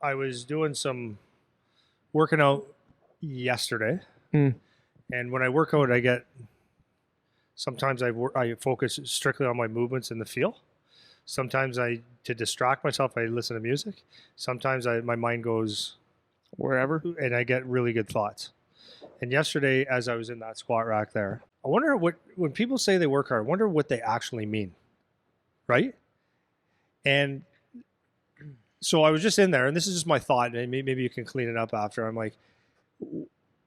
I was doing some working out yesterday, Mm. and when I work out, sometimes I focus strictly on my movements in the field. Sometimes to distract myself, I listen to music. Sometimes my mind goes Wherever. and I get really good thoughts. And yesterday, as I was in that squat rack there, I wonder when people say they work hard, I wonder what they actually mean, right? And so I was just in there, and this is just my thought, and maybe you can clean it up after. I'm like,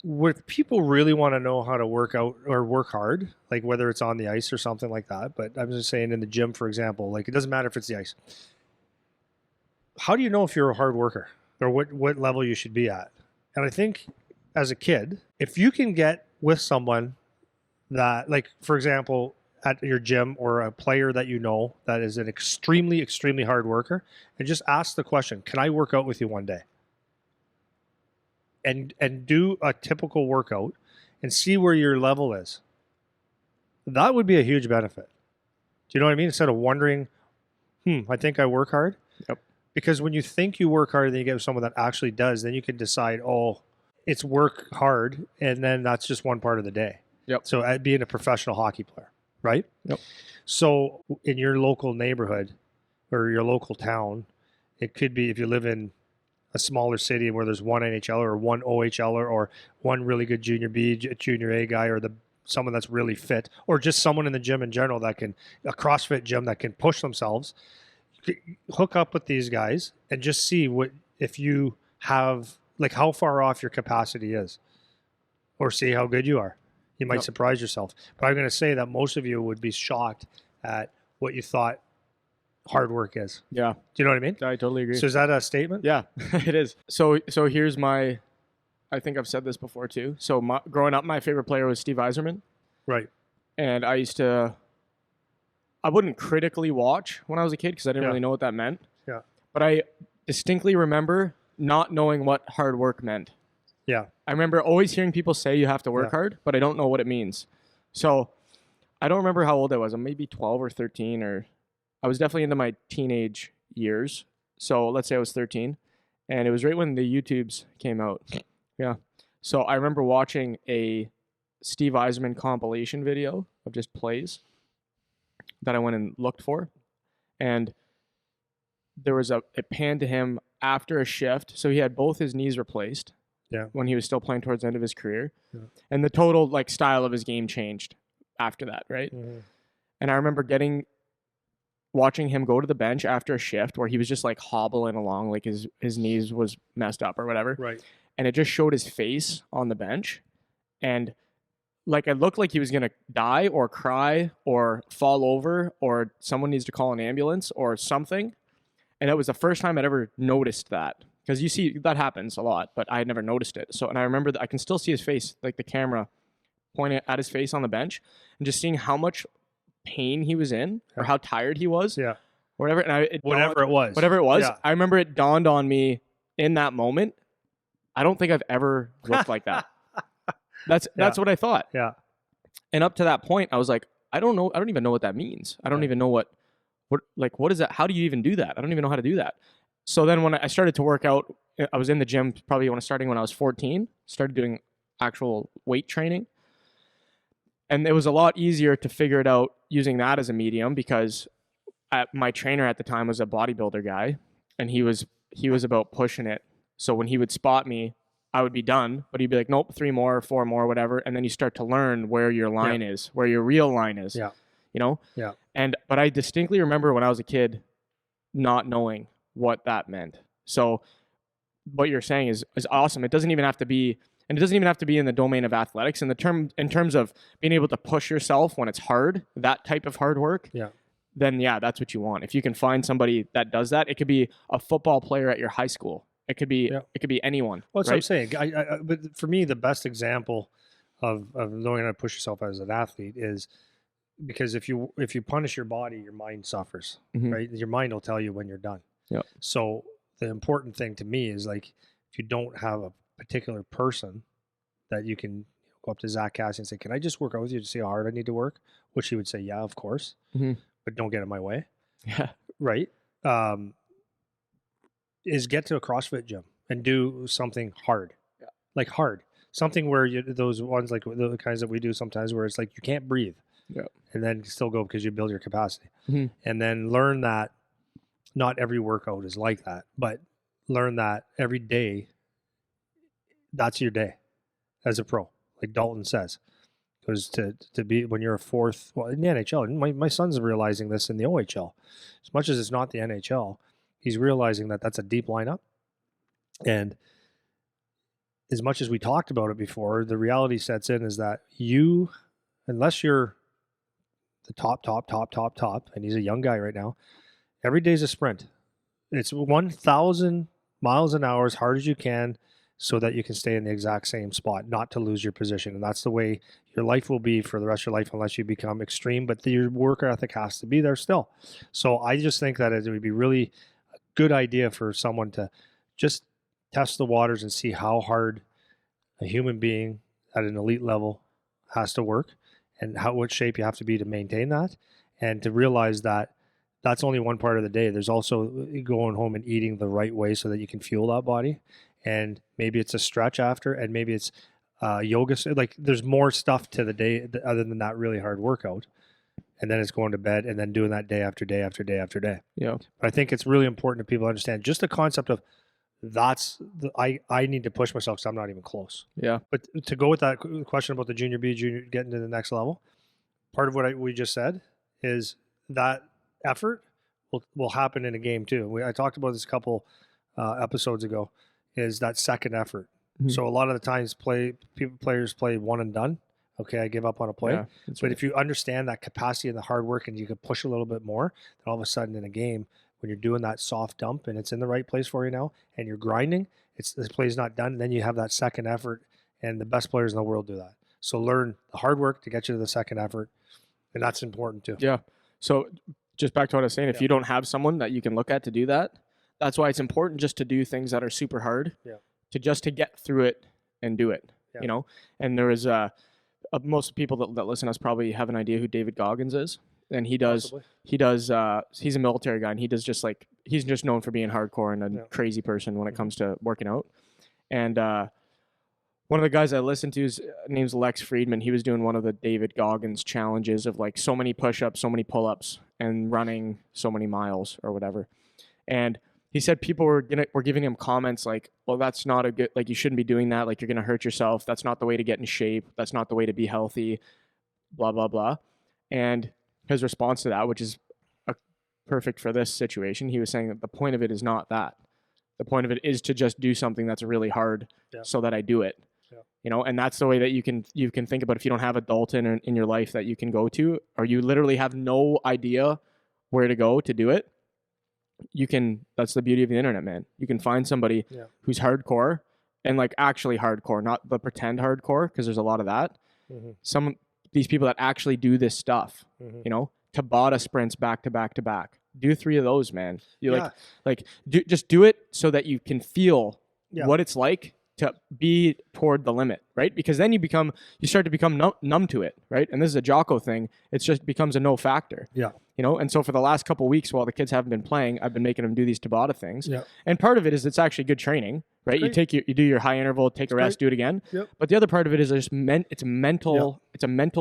would people really want to know how to work out or work hard, like whether it's on the ice or something like that? But I'm just saying in the gym, for example, like it doesn't matter if it's the ice. How do you know if you're a hard worker or what level you should be at? And I think as a kid, if you can get with someone that, like, for example, at your gym or a player that you know that is an extremely, extremely hard worker, and just ask the question, can I work out with you one day? And do a typical workout and see where your level is. That would be a huge benefit. Do you know what I mean? Instead of wondering, I think I work hard. Yep. Because when you think you work hard and then you get with someone that actually does, then you can decide, oh, it's work hard, and then that's just one part of the day. Yep. So being a professional hockey player, right? Yep. So in your local neighborhood or your local town, it could be if you live in a smaller city where there's one NHLer or one OHLer or one really good junior B, junior A guy, or someone that's really fit, or just someone in the gym in general a CrossFit gym that can push themselves. Hook up with these guys and just see if you have, like, how far off your capacity is, or see how good you are. You might surprise yourself. But I'm going to say that most of you would be shocked at what you thought hard work is. Yeah. Do you know what I mean? I totally agree. So is that a statement? Yeah, it is. So here's I think I've said this before too. So growing up, my favorite player was Steve Yzerman. Right. And I wouldn't critically watch when I was a kid because I didn't really know what that meant. Yeah. But I distinctly remember not knowing what hard work meant. Yeah. I remember always hearing people say you have to work hard, but I don't know what it means. So I don't remember how old I was. I'm maybe 12 or 13, or I was definitely into my teenage years. So let's say I was 13, and it was right when the YouTubes came out. Yeah. So I remember watching a Steve Yzerman compilation video of just plays that I went and looked for. And there was a pan to him after a shift. So he had both his knees replaced when he was still playing towards the end of his career. Yeah. And the total style of his game changed after that, right? Mm-hmm. And I remember watching him go to the bench after a shift where he was just hobbling along, like his knees was messed up or whatever. Right. And it just showed his face on the bench. And it looked like he was going to die or cry or fall over or someone needs to call an ambulance or something. And it was the first time I'd ever noticed that. Because you see, that happens a lot, but I had never noticed it. So, and I remember that I can still see his face, like the camera pointing at his face on the bench, and just seeing how much pain he was in or how tired he was. Yeah. Whatever. And whatever it was. Yeah. I remember it dawned on me in that moment. I don't think I've ever looked like that. That's what I thought. Yeah. And up to that point, I was like, I don't know. I don't even know what that means. I don't even know what is that? How do you even do that? I don't even know how to do that. So then when I started to work out, I was in the gym probably when I was 14, started doing actual weight training. And it was a lot easier to figure it out using that as a medium because my trainer at the time was a bodybuilder guy, and he was about pushing it. So when he would spot me, I would be done, but he'd be like, nope, 3 more, 4 more, whatever. And then you start to learn where your line is, where your real line is. Yeah. You know? Yeah. But I distinctly remember when I was a kid not knowing what that meant. So what you're saying is awesome. It doesn't even have to be, and it doesn't even have to be in the domain of athletics. In terms of being able to push yourself when it's hard, that type of hard work. Yeah. Then that's what you want. If you can find somebody that does that, it could be a football player at your high school. It could be anyone. Well, that's right? what I'm saying. But for me, the best example of knowing how to push yourself as an athlete is because if you punish your body, your mind suffers. Mm-hmm. Right? Your mind will tell you when you're done. Yeah. So the important thing to me is if you don't have a particular person that you can go up to Zach Cassie and say, "Can I just work out with you to see how hard I need to work?" Which he would say, "Yeah, of course," but don't get in my way. Yeah. Right. is get to a CrossFit gym and do something hard, Yeah. like hard, something where those ones like the kinds that we do sometimes where it's like you can't breathe, Yeah. and then still go because you build your capacity, Mhm. and then learn that not every workout is like that, but learn that every day, that's your day as a pro, like Dalton says. Because to be when you're a fourth, well, in the NHL, and my son's realizing this in the OHL, as much as it's not the NHL, he's realizing that that's a deep lineup. And as much as we talked about it before, the reality sets in is that you, unless you're the top, and he's a young guy right now, every day's a sprint. It's 1,000 miles an hour as hard as you can so that you can stay in the exact same spot, not to lose your position. And that's the way your life will be for the rest of your life unless you become extreme, but your work ethic has to be there still. So I just think that it would be really a good idea for someone to just test the waters and see how hard a human being at an elite level has to work and what shape you have to be to maintain that, and to realize that that's only one part of the day. There's also going home and eating the right way so that you can fuel that body. And maybe it's a stretch after, and maybe it's yoga. Like there's more stuff to the day other than that really hard workout. And then it's going to bed and then doing that day after day after day after day. Yeah. But I think it's really important that people understand just the concept of I need to push myself because I'm not even close. Yeah. But to go with that question about the junior B, junior getting to the next level, part of what we just said is that effort will happen in a game too. I talked about this a couple episodes ago. Is that second effort? Mhm. So a lot of the times, players play one and done. Okay, I give up on a play. Yeah, but right. if you understand that capacity and the hard work, and you can push a little bit more, then all of a sudden in a game, when you're doing that soft dump and it's in the right place for you now, and you're grinding, the play's not done. Then you have that second effort, and the best players in the world do that. So learn the hard work to get you to the second effort, and that's important too. Yeah. So just back to what I was saying, if you don't have someone that you can look at to do that, that's why it's important just to do things that are super hard, to get through it and do it, you know? And there is most people that listen to us probably have an idea who David Goggins is. And he's a military guy, and he's just known for being hardcore and a crazy person when it comes to working out. And one of the guys I listened to is name's Lex Friedman. He was doing one of the David Goggins challenges of like so many push-ups, so many pull-ups, and running so many miles or whatever. And he said people were giving him comments like, well, that's not a good, like, you shouldn't be doing that. Like, you're going to hurt yourself. That's not the way to get in shape. That's not the way to be healthy, blah, blah, blah. And his response to that, which is perfect for this situation, he was saying that the point of it is not that. The point of it is to just do something that's really hard so that I do it. Yeah. You know, and that's the way that you can think about if you don't have a Dalton in your life that you can go to, or you literally have no idea where to go to do it. That's the beauty of the internet, man. You can find somebody who's hardcore, and like actually hardcore, not the pretend hardcore, because there's a lot of that. Mm-hmm. These people that actually do this stuff, you know, Tabata sprints back to back to back. Do 3 of those, man. Just do it so that you can feel what it's like to be toward the limit, right? Because then you start to become numb to it, right? And this is a Jocko thing. It just becomes a no factor. Yeah. You know, and so for the last couple of weeks while the kids haven't been playing, I've been making them do these Tabata things. Yeah. And part of it is it's actually good training, right? You do your high interval, take a rest, do it again. Yep. But the other part of it is it's a mental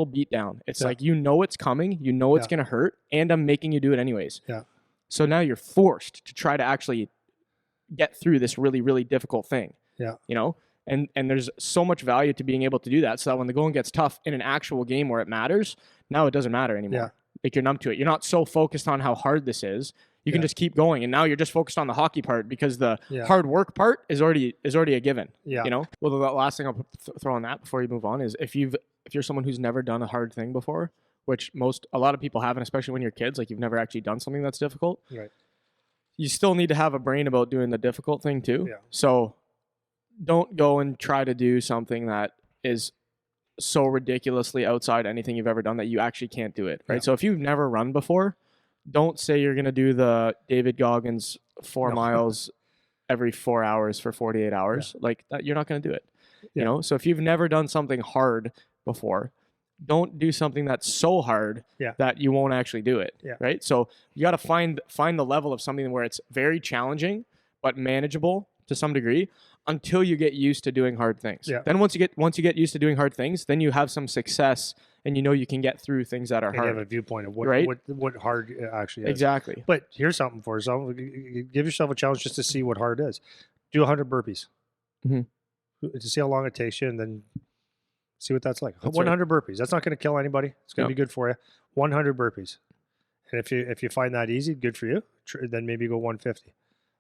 beat down. It's like, you know it's coming, you know it's going to hurt, and I'm making you do it anyways. Yeah. So now you're forced to try to actually get through this really, really difficult thing. Yeah. You know? And there's so much value to being able to do that, so that when the going gets tough in an actual game where it matters, now it doesn't matter anymore. Yeah. Like, you're numb to it. You're not so focused on how hard this is. You can just keep going, and now you're just focused on the hockey part because the hard work part is already a given. Yeah. You know. Well, the last thing I'll throw on that before you move on is if you're someone who's never done a hard thing before, which a lot of people haven't, especially when you're kids, like you've never actually done something that's difficult. Right. You still need to have a brain about doing the difficult thing too. Yeah. So don't go and try to do something that is so ridiculously outside anything you've ever done that you actually can't do it, right? Yeah. So if you've never run before, don't say you're going to do the David Goggins 4 miles every 4 hours for 48 hours. Yeah. Like that, you're not going to do it. Yeah. You know? So if you've never done something hard before, don't do something that's so hard that you won't actually do it, right? So you got to find the level of something where it's very challenging, but manageable to some degree until you get used to doing hard things. Yeah. Then once you get used to doing hard things, then you have some success and you know you can get through things that are And hard. you have a viewpoint of what, Right? what hard actually is. Exactly. But here's something for yourself. Give yourself a challenge just to see what hard is. Do 100 burpees. Mhm. To see how long it takes you, and then see what that's like. That's 100 burpees. That's not going to kill anybody. It's going to Yep. be good for you. 100 burpees. And if you find that easy, good for you. Then maybe go 150.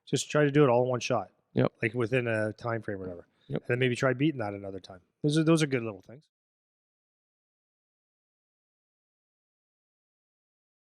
Just try to do it all in one shot. Yep. Like within a time frame or whatever. Yep. And then maybe try beating that another time. Those are good little things.